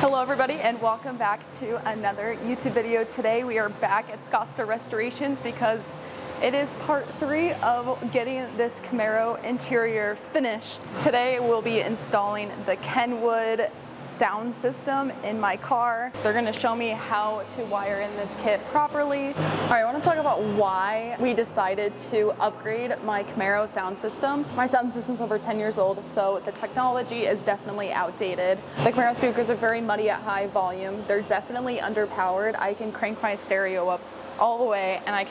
Hello everybody and welcome back to another YouTube video. Today we are back at Scottsdale Restorations because it is part 3 of getting this Camaro interior finished. Today we'll be installing the Kenwood sound system in my car. They're gonna show me how to wire in this kit properly. All right, I wanna talk about why we decided to upgrade my Camaro sound system. My sound system's over 10 years old, so the technology is definitely outdated. The Camaro speakers are very muddy at high volume. They're definitely underpowered. I can crank my stereo up all the way and I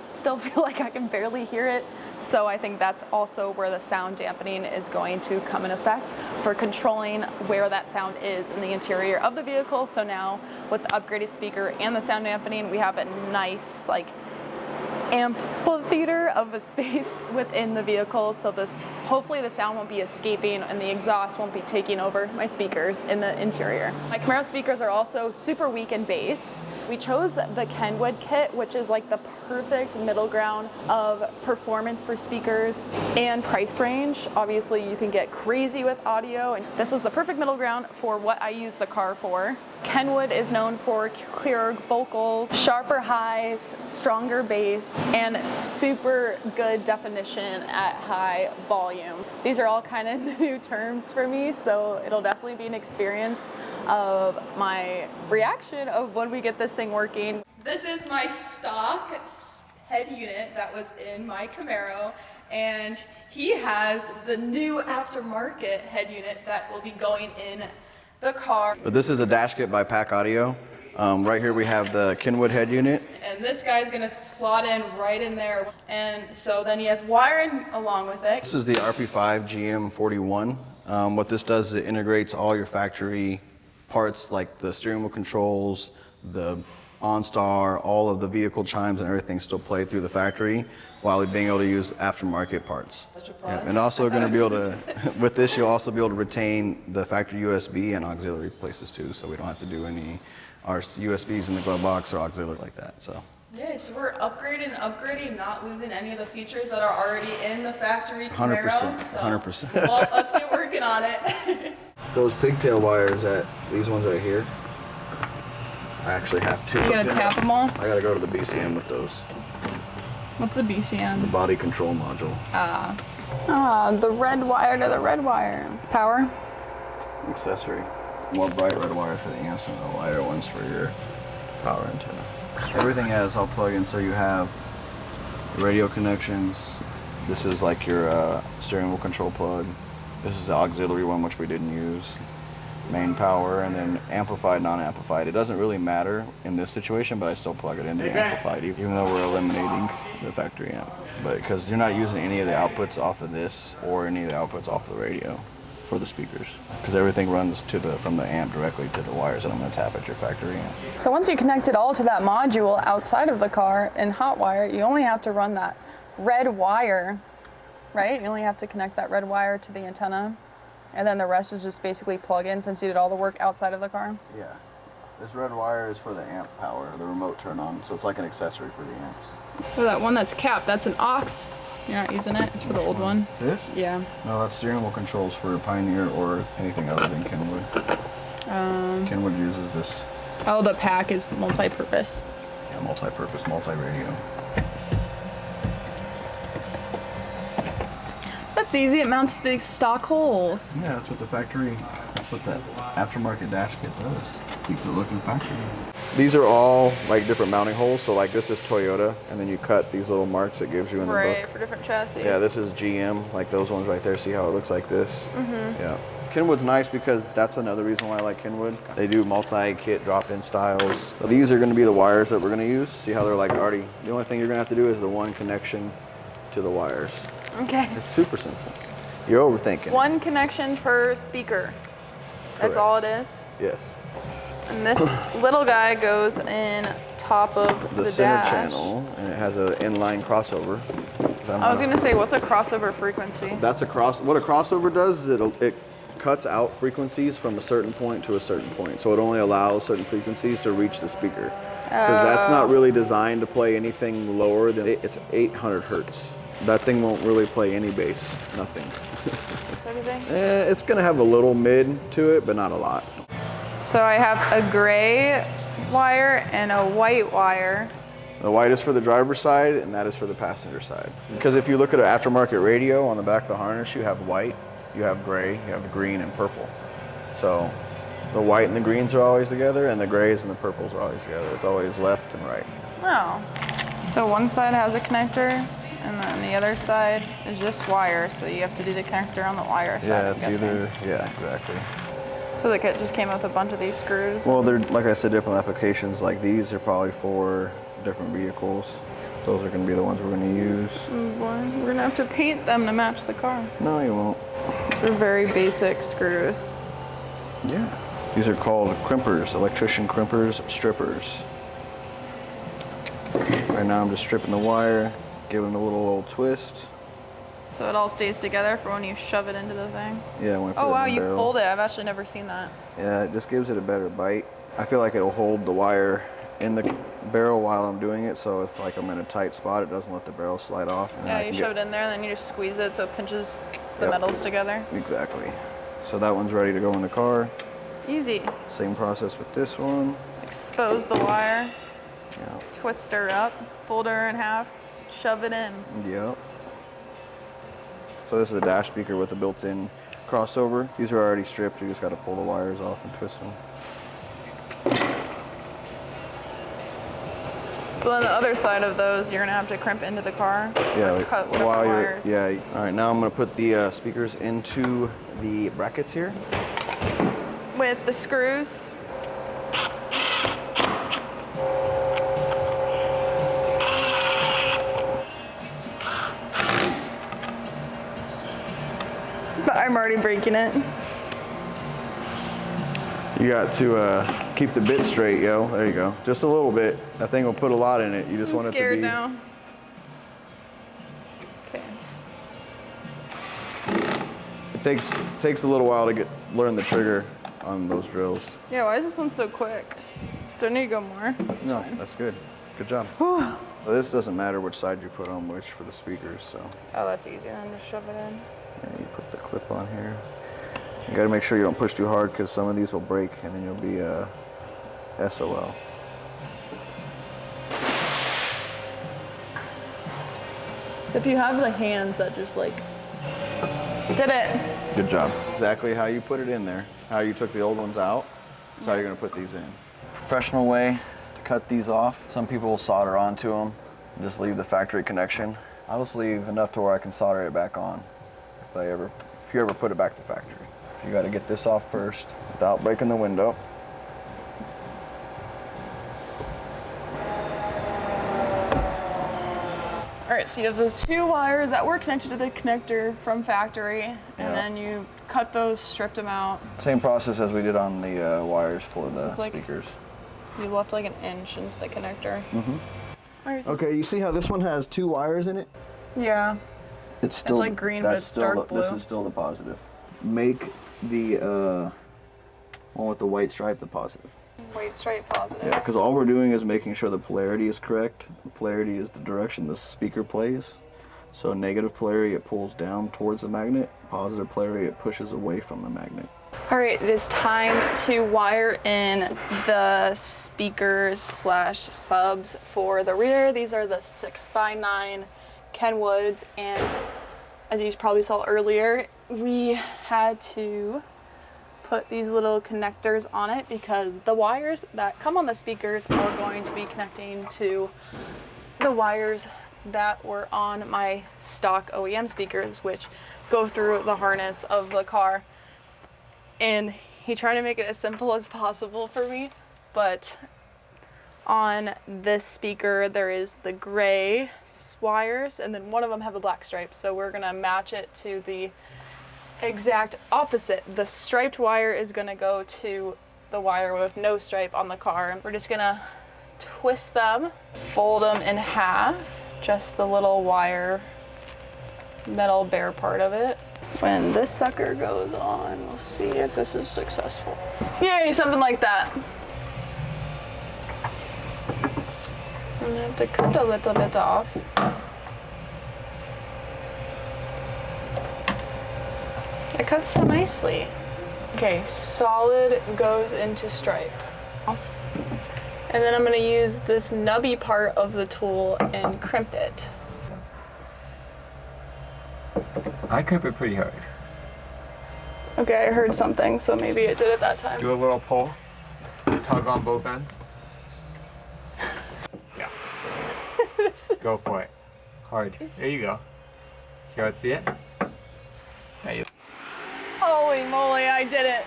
still feel like I can barely hear it. So I think that's also where the sound dampening is going to come in effect for controlling where that sound is in the interior of the vehicle. So now with the upgraded speaker and the sound dampening, we have a nice amphitheater of a space within the vehicle. So hopefully the sound won't be escaping and the exhaust won't be taking over my speakers in the interior. My Camaro speakers are also super weak in bass. We chose the Kenwood kit, which is like the perfect middle ground of performance for speakers and price range. Obviously you can get crazy with audio, and this was the perfect middle ground for what I use the car for. Kenwood is known for clearer vocals, sharper highs, stronger bass, and super good definition at high volume. These are all kind of new terms for me, so it'll definitely be an experience of my reaction of when we get this thing working. This is my stock head unit that was in my Camaro, and he has the new aftermarket head unit that will be going in the car. But this is a dash kit by Pack Audio. Right here we have the Kenwood head unit. And this guy's gonna slot in right in there. And so then he has wiring along with it. This is the RP5 GM41. What this does is it integrates all your factory parts like the steering wheel controls, the OnStar, all of the vehicle chimes and everything still play through the factory while being able to use aftermarket parts. Yeah, and also going to be able to, with this you'll also be able to retain the factory USB and auxiliary places too, so we don't have to do any our USBs in the glove box or auxiliary like that. So. Yeah, so we're upgrading, not losing any of the features that are already in the factory Camaro. 100%, so, 100%. Well, let's get working on it. Those pigtail wires these ones right here, I actually have two. You gonna tap them all? I gotta go to the BCM with those. What's the BCM? The body control module. The red wire to the red wire. Power? Accessory. More bright red wires for the amps and the lighter ones for your power antenna. Everything has all plug in, so you have radio connections. This is like your steering wheel control plug. This is the auxiliary one, which we didn't use. Main power, and then amplified, non-amplified. It doesn't really matter in this situation, but I still plug it into the amplified, even though we're eliminating the factory amp. But because you're not using any of the outputs off of this or any of the outputs off of the radio for the speakers, because everything runs from the amp directly to the wires that I'm going to tap at your factory amp. So once you connect it all to that module outside of the car in hot wire, you only have to run that red wire, right? You only have to connect that red wire to the antenna. And then the rest is just basically plug in since you did all the work outside of the car? Yeah. This red wire is for the amp power, the remote turn on, so it's like an accessory for the amps. For that one that's capped, that's an aux. You're not using it? It's for the old one? This? Yeah. No, that's steering wheel controls for Pioneer or anything other than Kenwood. Kenwood uses this. Oh, the pack is multi-purpose. Yeah, multi-purpose, multi-radio. That's easy. It mounts to the stock holes. Yeah, that's what that's what that aftermarket dash kit does. Keeps it looking factory. These are all like different mounting holes. So like this is Toyota, and then you cut these little marks it gives you in the book. Right, for different chassis. Yeah, this is GM, like those ones right there. See how it looks like this? Mm-hmm. Yeah. Kenwood's nice because that's another reason why I like Kenwood. They do multi-kit drop-in styles. So these are going to be the wires that we're going to use. See how they're like already, the only thing you're going to have to do is the one connection to the wires. Okay. It's super simple. You're overthinking. One connection per speaker. That's Correct. all it is? Yes. And this little guy goes in top of the center dash. channel, and it has an inline crossover. I was gonna say, what's a crossover frequency? That's what a crossover does is it cuts out frequencies from a certain point to a certain point. So it only allows certain frequencies to reach the speaker. Because that's not really designed to play anything lower than, it's 800 hertz. That thing won't really play any bass, nothing. What do you think? It's gonna have a little mid to it, but not a lot. So I have a gray wire and a white wire. The white is for the driver's side, and that is for the passenger side. Because if you look at an aftermarket radio on the back of the harness, you have white, you have gray, you have green, and purple. So the white and the greens are always together, and the grays and the purples are always together. It's always left and right. Oh. So one side has a connector, and then the other side is just wire, so you have to do the connector on the wire side. Yeah, it's either, yeah, exactly. So the kit just came with a bunch of these screws? Well, they're, like I said, different applications. Like these are probably for different vehicles. Those are going to be the ones we're going to use. Oh boy, we're going to have to paint them to match the car. No, you won't. They're very basic screws. Yeah. These are called crimpers, electrician crimpers, strippers. Right now I'm just stripping the wire, giving it a little twist. So it all stays together for when you shove it into the thing? Yeah, when I put oh it wow, in the you barrel. fold it. I've actually never seen that. Yeah, it just gives it a better bite. I feel like it'll hold the wire in the barrel while I'm doing it, so if like I'm in a tight spot, it doesn't let the barrel slide off. And Yeah, you shove it in there, and then you just squeeze it so it pinches the metals together. Exactly. So that one's ready to go in the car. Easy. Same process with this one. Expose the wire, Yeah. twist her up, fold her in half, shove it in. Yep. So this is a dash speaker with a built-in crossover. These are already stripped. You just got to pull the wires off and twist them. So then the other side of those, you're gonna have to crimp into the car. Yeah. Or cut whatever wires. Yeah. All right. Now I'm gonna put the speakers into the brackets here. With the screws. But I'm already breaking it. You got to keep the bit straight, yo. There you go. Just a little bit. That thing will put a lot in it. You just want it to be. I'm scared now. Okay. It takes a little while to learn the trigger on those drills. Yeah, why is this one so quick? Do I need to go more? It's No, fine. that's good. Good job. So this doesn't matter which side you put on which for the speakers, so. Oh, that's easy. Then just shove it in. Yeah, you put the clip on here. You gotta make sure you don't push too hard because some of these will break and then you'll be SOL. So if you have the hands that just like, did it. Good job. Exactly how you put it in there, how you took the old ones out, that's how you're gonna put these in. Professional way to cut these off. Some people will solder onto them and just leave the factory connection. I'll just leave enough to where I can solder it back on if you ever put it back to factory. You gotta get this off first without breaking the window. All right, so you have those two wires that were connected to the connector from factory, and then you cut those, stripped them out. Same process as we did on the wires for the is like- speakers. You left like an inch into the connector. Mm-hmm. Okay, you see how this one has two wires in it? Yeah. It's still like green, but it's dark blue. This is still the positive. Make the one with the white stripe the positive. White stripe positive. Yeah, because all we're doing is making sure the polarity is correct. The polarity is the direction the speaker plays. So negative polarity, it pulls down towards the magnet. Positive polarity, it pushes away from the magnet. All right, it is time to wire in the speakers / subs for the rear. These are the 6x9 Kenwoods, and as you probably saw earlier, we had to put these little connectors on it because the wires that come on the speakers are going to be connecting to the wires that were on my stock OEM speakers, which go through the harness of the car. And he tried to make it as simple as possible for me, but on this speaker there is the gray wires and then one of them have a black stripe, so we're gonna match it to the exact opposite. The striped wire is gonna go to the wire with no stripe on the car. We're just gonna twist them, fold them in half, just the little wire metal bare part of it. When this sucker goes on, we'll see if this is successful. Yay, something like that. I'm gonna have to cut a little bit off. It cuts so nicely. Okay, solid goes into stripe. And then I'm gonna use this nubby part of the tool and crimp it. I crimp it pretty hard. Okay, I heard something, so maybe it did it that time. Do a little pull, tug on both ends. Yeah. Go for it. Hard. There you go. You want to see it? There you. Holy moly, I did it.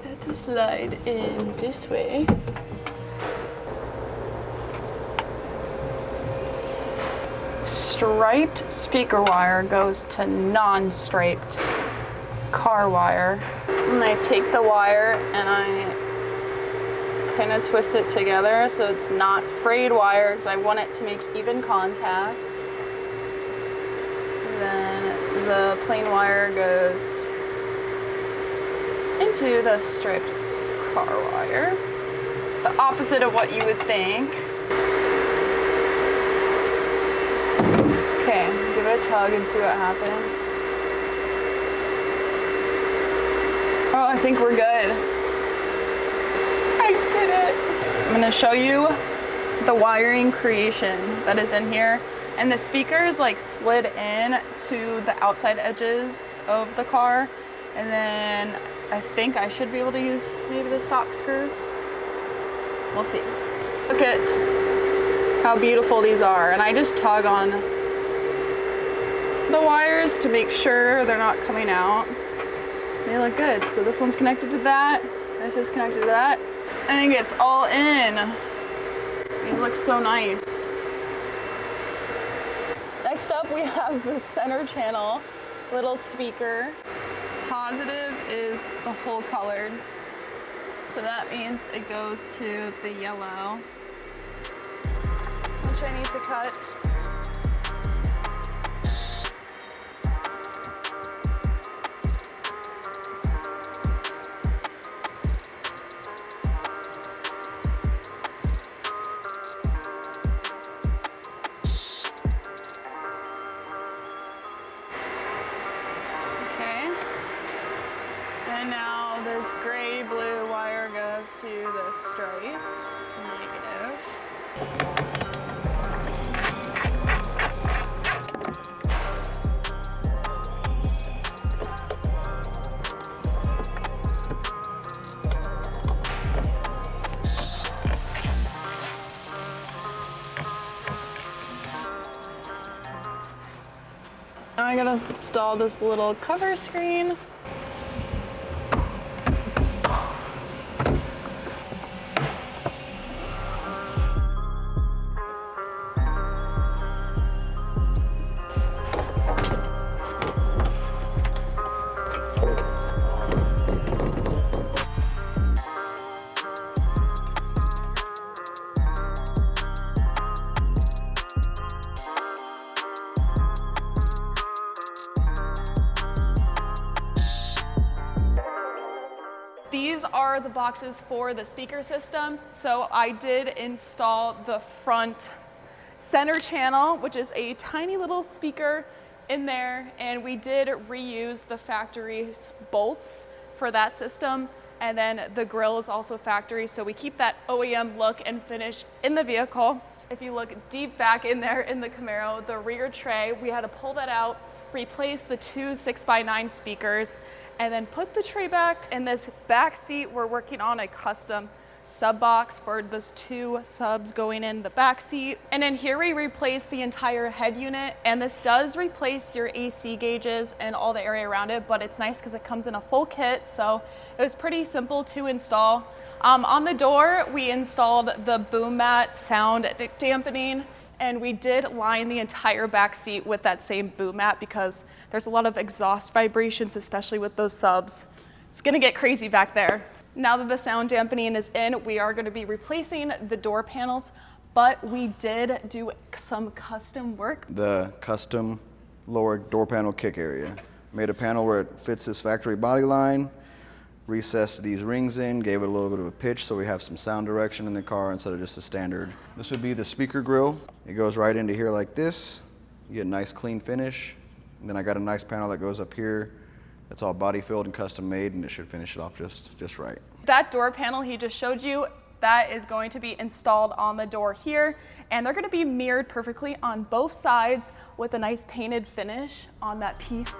Let us slide in this way. Striped speaker wire goes to non-striped car wire. And I take the wire and I kind of twist it together so it's not frayed wire because I want it to make even contact. Then the plain wire goes into the striped car wire. The opposite of what you would think. Okay, give it a tug and see what happens. Oh, I think we're good. I did it! I'm gonna show you the wiring creation that is in here. And the speaker is like slid in to the outside edges of the car. And then I think I should be able to use maybe the stock screws. We'll see. Look at how beautiful these are. And I just tug on the wires to make sure they're not coming out. They look good. So this one's connected to that. This is connected to that. I think it's all in. These look so nice. Next up we have the center channel little speaker. Positive is the whole colored. So that means it goes to the yellow, which I need to cut. And now this gray-blue wire goes to the striped negative. Now I gotta install this little cover screen. These are the boxes for the speaker system. So I did install the front center channel, which is a tiny little speaker in there. And we did reuse the factory bolts for that system. And then the grill is also factory. So we keep that OEM look and finish in the vehicle. If you look deep back in there in the Camaro, the rear tray, we had to pull that out, replace the two 6x9 speakers, and then put the tray back. In this back seat, we're working on a custom sub box for those two subs going in the back seat. And then here we replace the entire head unit, and this does replace your AC gauges and all the area around it, but it's nice because it comes in a full kit, so it was pretty simple to install. On the door, we installed the boom mat sound dampening, and we did line the entire back seat with that same boom mat because there's a lot of exhaust vibrations, especially with those subs. It's gonna get crazy back there. Now that the sound dampening is in, we are gonna be replacing the door panels, but we did do some custom work. The custom lower door panel kick area. Made a panel where it fits this factory body line, recessed these rings in, gave it a little bit of a pitch so we have some sound direction in the car instead of just a standard. This would be the speaker grill. It goes right into here like this. You get a nice clean finish. And then I got a nice panel that goes up here. It's all body filled and custom made, and it should finish it off just right. That door panel he just showed you, that is going to be installed on the door here, and they're going to be mirrored perfectly on both sides with a nice painted finish on that piece.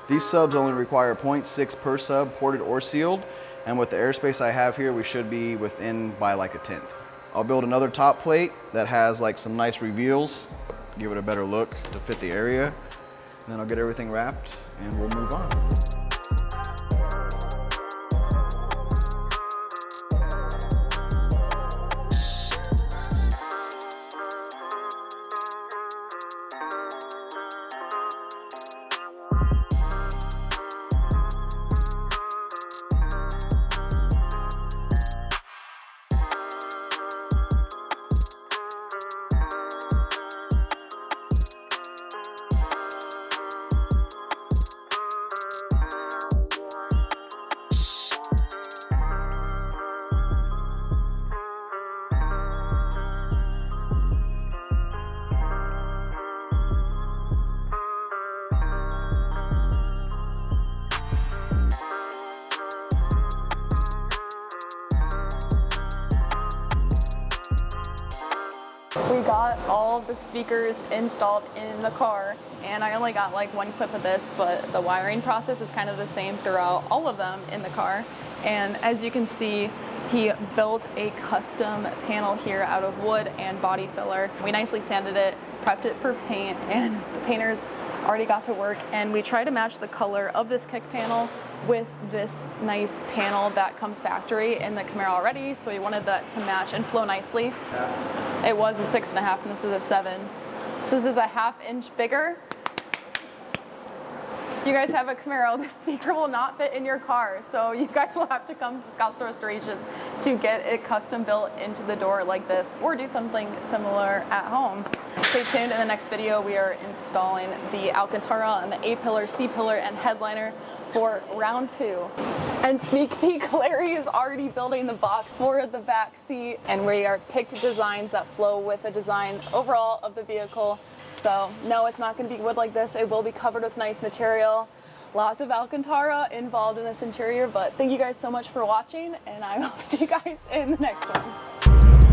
These subs only require 0.6 per sub, ported or sealed, and with the airspace I have here, we should be within by like a 1/10. I'll build another top plate that has like some nice reveals, give it a better look to fit the area, and then I'll get everything wrapped and we'll move on. We got all of the speakers installed in the car, and I only got like one clip of this, but the wiring process is kind of the same throughout all of them in the car. And as you can see, he built a custom panel here out of wood and body filler. We nicely sanded it, prepped it for paint, and the painters already got to work, and we try to match the color of this kick panel with this nice panel that comes factory in the Camaro already, so we wanted that to match and flow nicely. It was a 6.5 and this is a 7. So this is a 1/2 inch bigger. You guys have a Camaro, this speaker will not fit in your car, so you guys will have to come to Scottsdale Restorations to get it custom built into the door like this, or do something similar at home. Stay tuned, in the next video we are installing the Alcantara and the A-pillar, C-pillar, and headliner for round 2. And sneak peek, Larry is already building the box for the back seat, and we are picked designs that flow with the design overall of the vehicle. So no, it's not going to be wood like this. It will be covered with nice material. Lots of Alcantara involved in this interior, but thank you guys so much for watching, and I will see you guys in the next one.